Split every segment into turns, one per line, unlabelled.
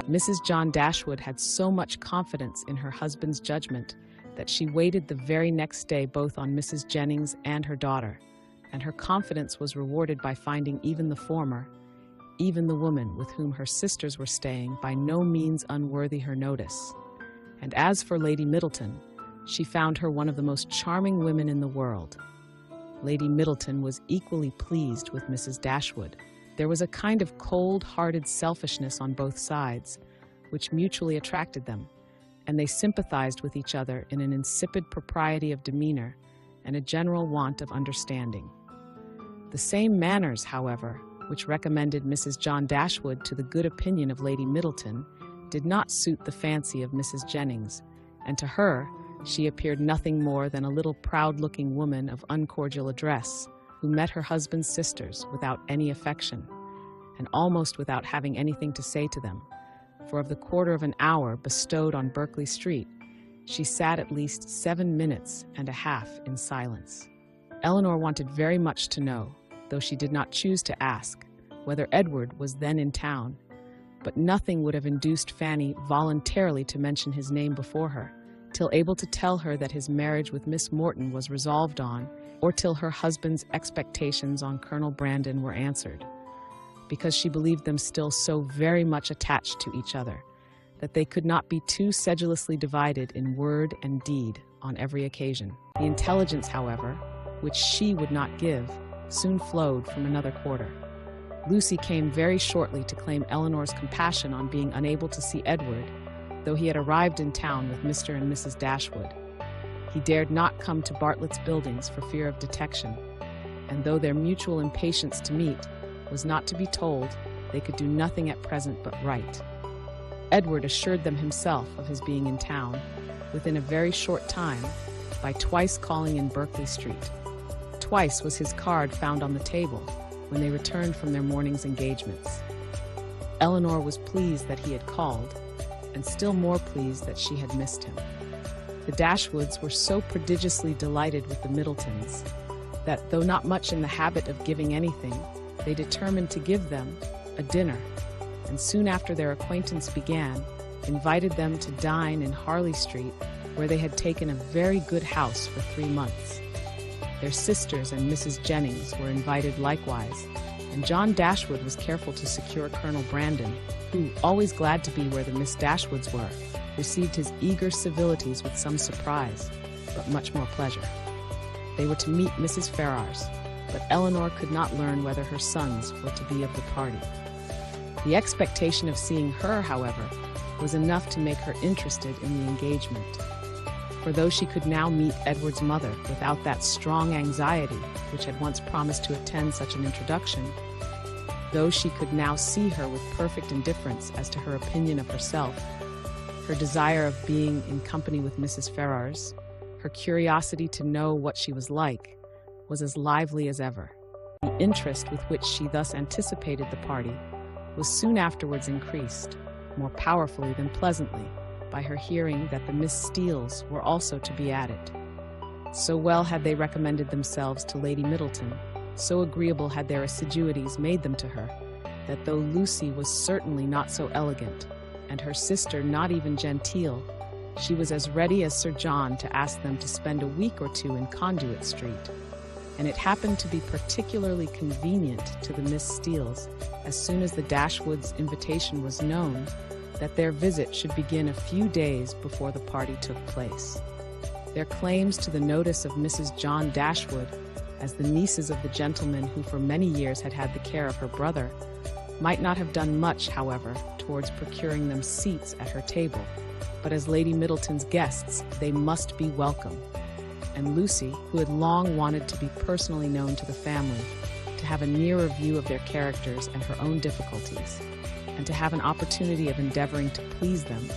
Mrs. John Dashwood had so much confidence in her husband's judgment that she waited the very next day both on Mrs. Jennings and her daughter, and her confidence was rewarded by finding even the former, even the woman with whom her sisters were staying, by no means unworthy her notice. And as for Lady Middleton, she found her one of the most charming women in the world. Lady Middleton was equally pleased with Mrs. Dashwood. There was a kind of cold-hearted selfishness on both sides, which mutually attracted them, and they sympathized with each other in an insipid propriety of demeanor and a general want of understanding. The same manners, however, which recommended Mrs. John Dashwood to the good opinion of Lady Middleton, did not suit the fancy of Mrs. Jennings, and to her she appeared nothing more than a little proud-looking woman of uncordial address, who met her husband's sisters without any affection, and almost without having anything to say to them, for of the quarter of an hour bestowed on Berkeley Street, she sat at least 7 minutes and a half in silence. Eleanor wanted very much to know, though she did not choose to ask, whether Edward was then in town, but nothing would have induced Fanny voluntarily to mention his name before her, till able to tell her that his marriage with Miss Morton was resolved on, or till her husband's expectations on Colonel Brandon were answered, because she believed them still so very much attached to each other that they could not be too sedulously divided in word and deed on every occasion. The intelligence, however, which she would not give, soon flowed from another quarter. Lucy came very shortly to claim Eleanor's compassion on being unable to see Edward, though he had arrived in town with Mr. and Mrs. Dashwood. He dared not come to Bartlett's Buildings for fear of detection, and though their mutual impatience to meet was not to be told, they could do nothing at present but write. Edward assured them himself of his being in town within a very short time by twice calling in Berkeley Street. Twice was his card found on the table when they returned from their morning's engagements. Eleanor was pleased that he had called, and still more pleased that she had missed him. The Dashwoods were so prodigiously delighted with the Middletons that, though not much in the habit of giving anything, they determined to give them a dinner, and soon after their acquaintance began, invited them to dine in Harley Street, where they had taken a very good house for 3 months. Their sisters and Mrs. Jennings were invited likewise, and John Dashwood was careful to secure Colonel Brandon, who, always glad to be where the Miss Dashwoods were, received his eager civilities with some surprise, but much more pleasure. They were to meet Mrs. Ferrars, but Eleanor could not learn whether her sons were to be of the party. The expectation of seeing her, however, was enough to make her interested in the engagement. For though she could now meet Edward's mother without that strong anxiety which had once promised to attend such an introduction, though she could now see her with perfect indifference as to her opinion of herself, her desire of being in company with Mrs. Ferrars, her curiosity to know what she was like, was as lively as ever. The interest with which she thus anticipated the party was soon afterwards increased, more powerfully than pleasantly, by her hearing that the Miss Steeles were also to be added. So well had they recommended themselves to Lady Middleton, so agreeable had their assiduities made them to her, that though Lucy was certainly not so elegant, and her sister not even genteel, she was as ready as Sir John to ask them to spend a week or 2 in Conduit Street, and it happened to be particularly convenient to the Miss Steeles, as soon as the Dashwoods' invitation was known, that their visit should begin a few days before the party took place. Their claims to the notice of Mrs. John Dashwood, as the nieces of the gentleman who for many years had had the care of her brother, might not have done much, however, towards procuring them seats at her table, but as Lady Middleton's guests they must be welcome, and Lucy, who had long wanted to be personally known to the family, to have a nearer view of their characters and her own difficulties, and to have an opportunity of endeavoring to please them,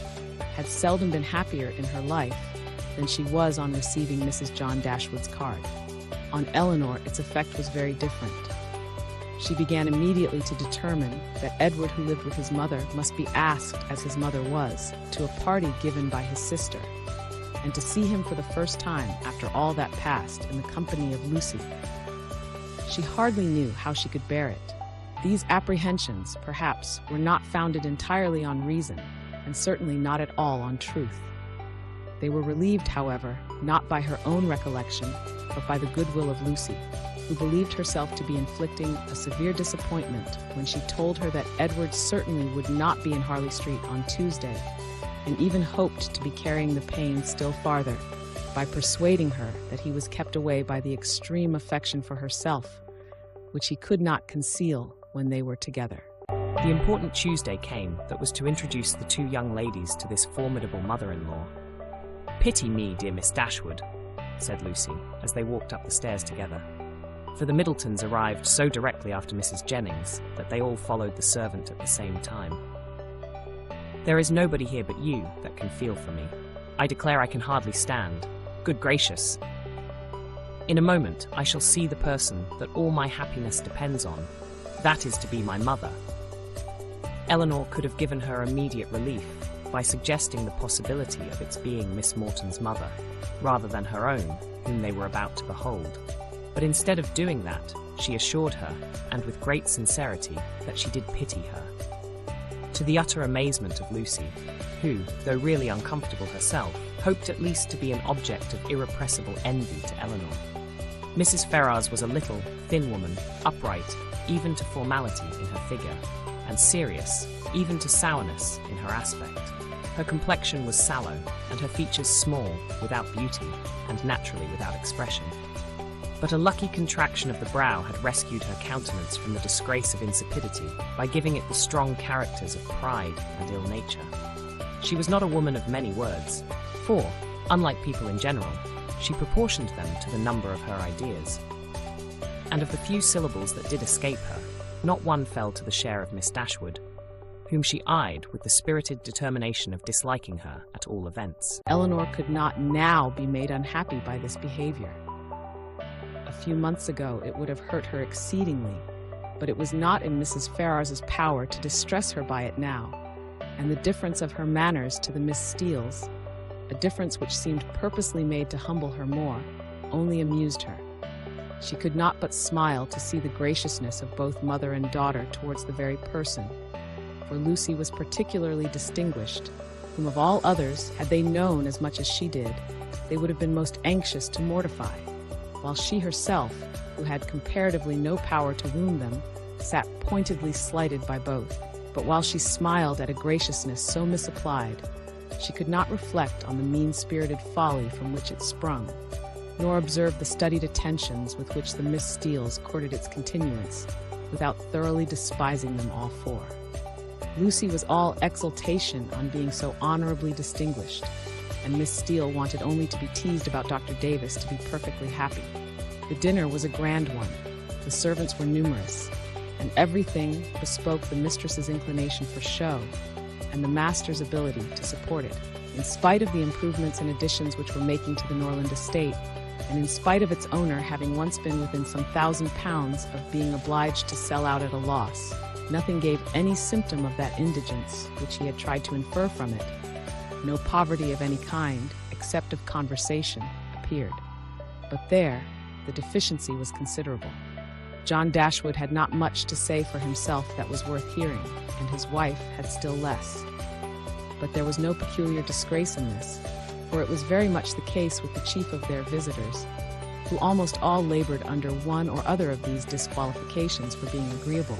had seldom been happier in her life than she was on receiving Mrs. John Dashwood's card. On Eleanor its effect was very different. She began immediately to determine that Edward, who lived with his mother, must be asked, as his mother was, to a party given by his sister, and to see him for the first time after all that passed in the company of Lucy. She hardly knew how she could bear it, These apprehensions, perhaps, were not founded entirely on reason, and certainly not at all on truth. They were relieved, however, not by her own recollection, but by the goodwill of Lucy, who believed herself to be inflicting a severe disappointment when she told her that Edward certainly would not be in Harley Street on Tuesday, and even hoped to be carrying the pain still farther by persuading her that he was kept away by the extreme affection for herself, which he could not conceal when they were together.
The important Tuesday came that was to introduce the two young ladies to this formidable mother-in-law. "Pity me, dear Miss Dashwood," said Lucy, as they walked up the stairs together, for the Middletons arrived so directly after Mrs. Jennings that they all followed the servant at the same time. "There is nobody here but you that can feel for me. I declare I can hardly stand. Good gracious! In a moment I shall see the person that all my happiness depends on. That is to be my mother." Eleanor could have given her immediate relief by suggesting the possibility of its being Miss Morton's mother, rather than her own, whom they were about to behold. But instead of doing that, she assured her, and with great sincerity, that she did pity her. To the utter amazement of Lucy, who, though really uncomfortable herself, hoped at least to be an object of irrepressible envy to Eleanor. Mrs. Ferrars was a little, thin woman, upright, even to formality in her figure, and serious, even to sourness in her aspect. Her complexion was sallow, and her features small, without beauty, and naturally without expression. But a lucky contraction of the brow had rescued her countenance from the disgrace of insipidity by giving it the strong characters of pride and ill nature. She was not a woman of many words, for, unlike people in general, she proportioned them to the number of her ideas. And of the few syllables that did escape her, not one fell to the share of Miss Dashwood, whom she eyed with the spirited determination of disliking her at all events.
Eleanor could not now be made unhappy by this behavior. A few months ago it would have hurt her exceedingly, but it was not in Mrs. Ferrars's power to distress her by it now, and the difference of her manners to the Miss Steeles, a difference which seemed purposely made to humble her more, only amused her. She could not but smile to see the graciousness of both mother and daughter towards the very person, for Lucy was particularly distinguished, whom of all others, had they known as much as she did, they would have been most anxious to mortify, while she herself, who had comparatively no power to wound them, sat pointedly slighted by both. But while she smiled at a graciousness so misapplied, she could not reflect on the mean-spirited folly from which it sprung, nor observe the studied attentions with which the Miss Steeles courted its continuance, without thoroughly despising them all four. Lucy was all exultation on being so honorably distinguished, and Miss Steele wanted only to be teased about Dr. Davis to be perfectly happy. The dinner was a grand one, the servants were numerous, and everything bespoke the mistress's inclination for show, and the master's ability to support it. In spite of the improvements and additions which were making to the Norland estate, and in spite of its owner having once been within some £1,000 of being obliged to sell out at a loss, nothing gave any symptom of that indigence which he had tried to infer from it. No poverty of any kind, except of conversation, appeared. But there, the deficiency was considerable. John Dashwood had not much to say for himself that was worth hearing, and his wife had still less. But there was no peculiar disgrace in this, for it was very much the case with the chief of their visitors, who almost all labored under one or other of these disqualifications for being agreeable: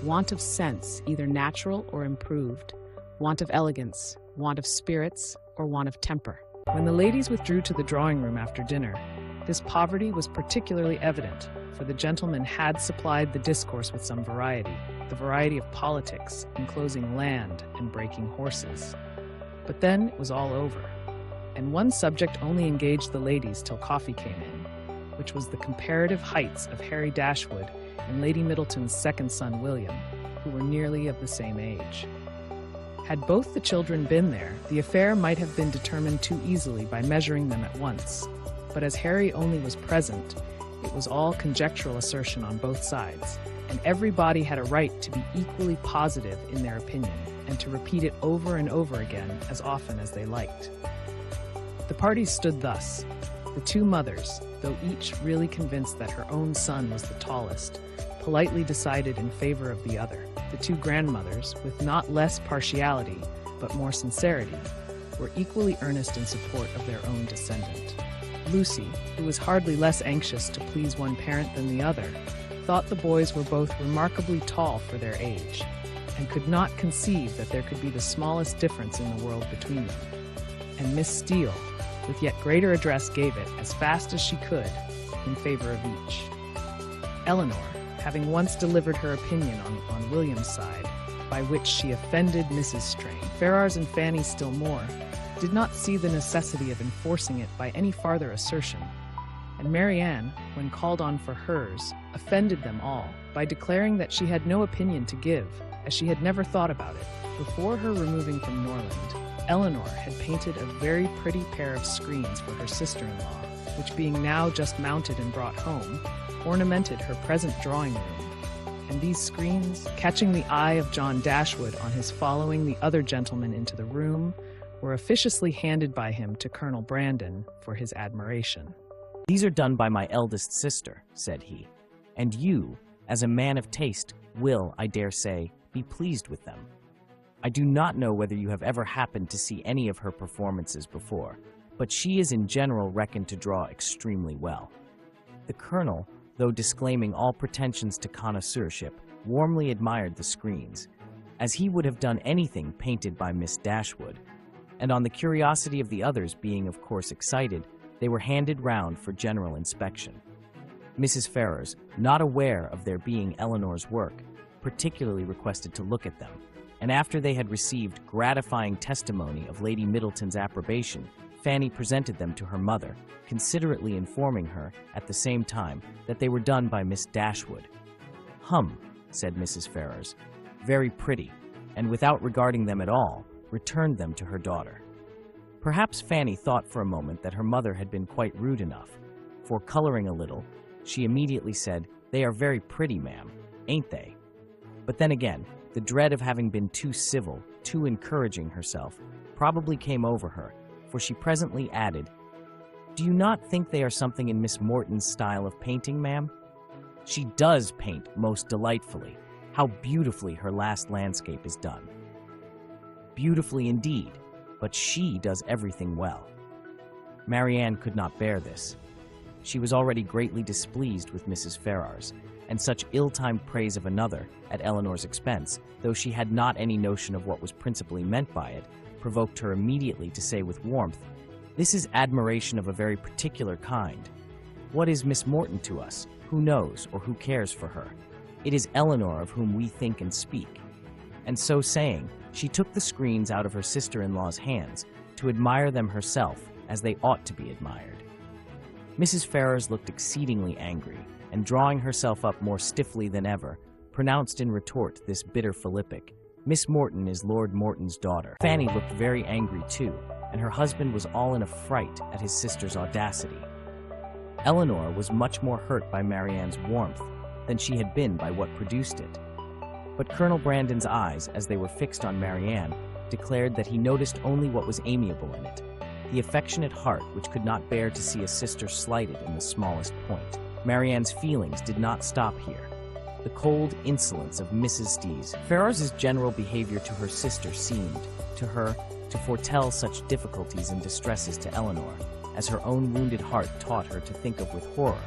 want of sense, either natural or improved, want of elegance, want of spirits, or want of temper. When the ladies withdrew to the drawing-room after dinner, this poverty was particularly evident, for the gentlemen had supplied the discourse with some variety, the variety of politics, enclosing land and breaking horses. But then it was all over, and one subject only engaged the ladies till coffee came in, which was the comparative heights of Harry Dashwood and Lady Middleton's second son William, who were nearly of the same age. Had both the children been there, the affair might have been determined too easily by measuring them at once, but as Harry only was present, it was all conjectural assertion on both sides, and everybody had a right to be equally positive in their opinion, and to repeat it over and over again as often as they liked. The parties stood thus: the two mothers, though each really convinced that her own son was the tallest, politely decided in favor of the other. The two grandmothers, with not less partiality, but more sincerity, were equally earnest in support of their own descendant. Lucy, who was hardly less anxious to please one parent than the other, thought the boys were both remarkably tall for their age, and could not conceive that there could be the smallest difference in the world between them. And Miss Steele, with yet greater address, gave it, as fast as she could, in favor of each. Eleanor, having once delivered her opinion on William's side, by which she offended Mrs. Strain, Ferrars and Fanny still more, did not see the necessity of enforcing it by any farther assertion, and Marianne, when called on for hers, offended them all by declaring that she had no opinion to give, as she had never thought about it. Before her removing from Norland, Eleanor had painted a very pretty pair of screens for her sister-in-law, which being now just mounted and brought home, ornamented her present drawing room. And these screens, catching the eye of John Dashwood on his following the other gentlemen into the room, were officiously handed by him to Colonel Brandon for his admiration.
"These are done by my eldest sister," said he, "and you, as a man of taste, will, I dare say, be pleased with them. I do not know whether you have ever happened to see any of her performances before, but she is in general reckoned to draw extremely well." The Colonel, though disclaiming all pretensions to connoisseurship, warmly admired the screens, as he would have done anything painted by Miss Dashwood, and on the curiosity of the others being of course excited, they were handed round for general inspection. Mrs. Ferrars, not aware of their being Eleanor's work, particularly requested to look at them, and after they had received gratifying testimony of Lady Middleton's approbation, Fanny presented them to her mother, considerately informing her, at the same time, that they were done by Miss Dashwood. "Hum," said Mrs. Ferrars, "very pretty," and without regarding them at all, returned them to her daughter. Perhaps Fanny thought for a moment that her mother had been quite rude enough, for, coloring a little, she immediately said, "They are very pretty, ma'am, ain't they?" But then again, the dread of having been too civil, too encouraging herself, probably came over her, for she presently added, "Do you not think they are something in Miss Morton's style of painting, ma'am? She does paint most delightfully. How beautifully her last landscape is done." "Beautifully indeed, but she does everything well." Marianne could not bear this. She was already greatly displeased with Mrs. Ferrars, and such ill-timed praise of another, at Eleanor's expense, though she had not any notion of what was principally meant by it, provoked her immediately to say with warmth, "This is admiration of a very particular kind. What is Miss Morton to us? Who knows or who cares for her? It is Eleanor of whom we think and speak." And so saying, she took the screens out of her sister-in-law's hands to admire them herself as they ought to be admired. Mrs. Ferrars looked exceedingly angry, and drawing herself up more stiffly than ever, pronounced in retort this bitter philippic, "Miss Morton is Lord Morton's daughter." Fanny looked very angry too, and her husband was all in a fright at his sister's audacity. Eleanor was much more hurt by Marianne's warmth than she had been by what produced it. But Colonel Brandon's eyes, as they were fixed on Marianne, declared that he noticed only what was amiable in it, the affectionate heart which could not bear to see a sister slighted in the smallest point. Marianne's feelings did not stop here. The cold insolence of Mrs. Steele Ferrars's general behavior to her sister seemed, to her, to foretell such difficulties and distresses to Eleanor, as her own wounded heart taught her to think of with horror,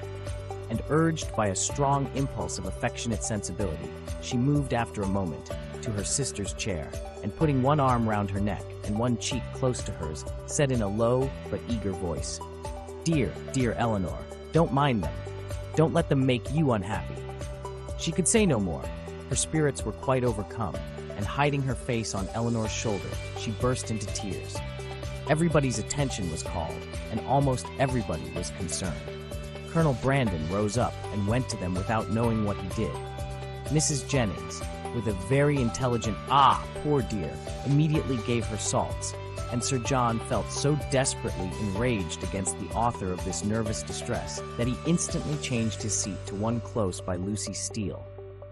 and urged by a strong impulse of affectionate sensibility, she moved after a moment to her sister's chair, and putting one arm round her neck and one cheek close to hers, said in a low but eager voice, "Dear, dear Eleanor, don't mind them. Don't let them make you unhappy." She could say no more. Her spirits were quite overcome, and hiding her face on Eleanor's shoulder, she burst into tears. Everybody's attention was called, and almost everybody was concerned. Colonel Brandon rose up and went to them without knowing what he did. Mrs. Jennings, with a very intelligent "Ah, poor dear," immediately gave her salts, and Sir John felt so desperately enraged against the author of this nervous distress that he instantly changed his seat to one close by Lucy Steele,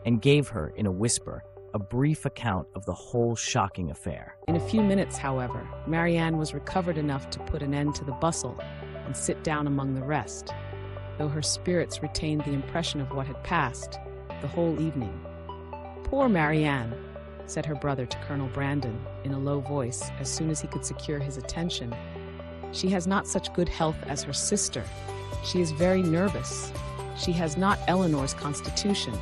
and gave her, in a whisper, a brief account of the whole shocking affair.
In a few minutes, however, Marianne was recovered enough to put an end to the bustle and sit down among the rest. Though her spirits retained the impression of what had passed, the whole evening. "Poor Marianne," said her brother to Colonel Brandon in a low voice as soon as he could secure his attention. "She has not such good health as her sister. She is very nervous. She has not Eleanor's constitution,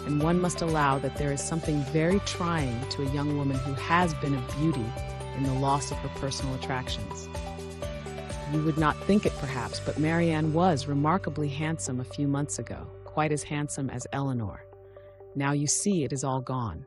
and one must allow that there is something very trying to a young woman who has been a beauty in the loss of her personal attractions. You would not think it, perhaps, but Marianne was remarkably handsome a few months ago, quite as handsome as Eleanor. Now you see it is all gone.